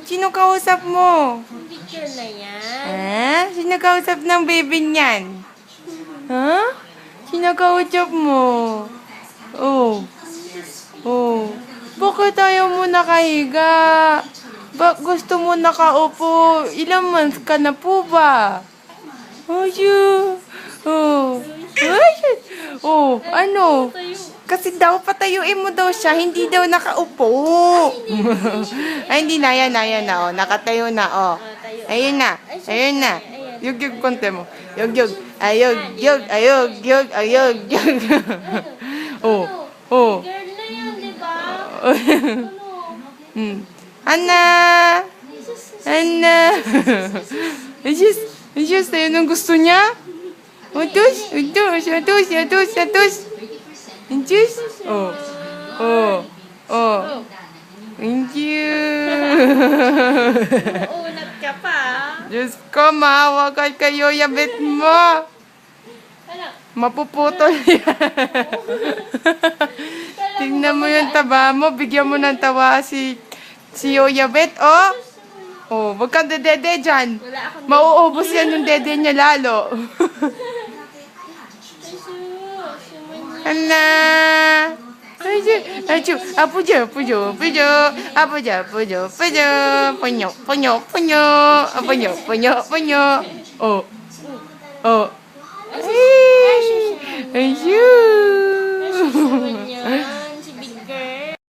Sino kausap mo? Picture na yan. Ha? Sino kausap ng baby niyan? Ha? Sino kausap mo? Oh. Oh. Bakit ayaw mo nakahiga? Gusto mo nakaupo? Ilang months ka na po ba? Oh, oh. Ay, oh, ano? Kasi daw patayuin mo daw siya, hindi daw nakaupo. Ay, hindi na, yan na, oh. Nakatayo na, oh. Ayun na, ayun na. Yug, konti mo. Yug. Ayog. Oh, oh. Girl na yan, di ba? Anna! Ayos, tayo nung gusto niya. Utos. Ayos. Oh. Thank you. Unat ka pa. Diyos ko, mahawakan kayo, yabit mo. Hala. Mapuputol yan. Tingnan mo yung taba mo, bigyan mo ng tawa si Yoyabet, oh. Oh, wag kang dedede dyan. Wala akong Mauubos yan yung dede niya lalo. Hala. Pujo. Oh. Ay. Ayun.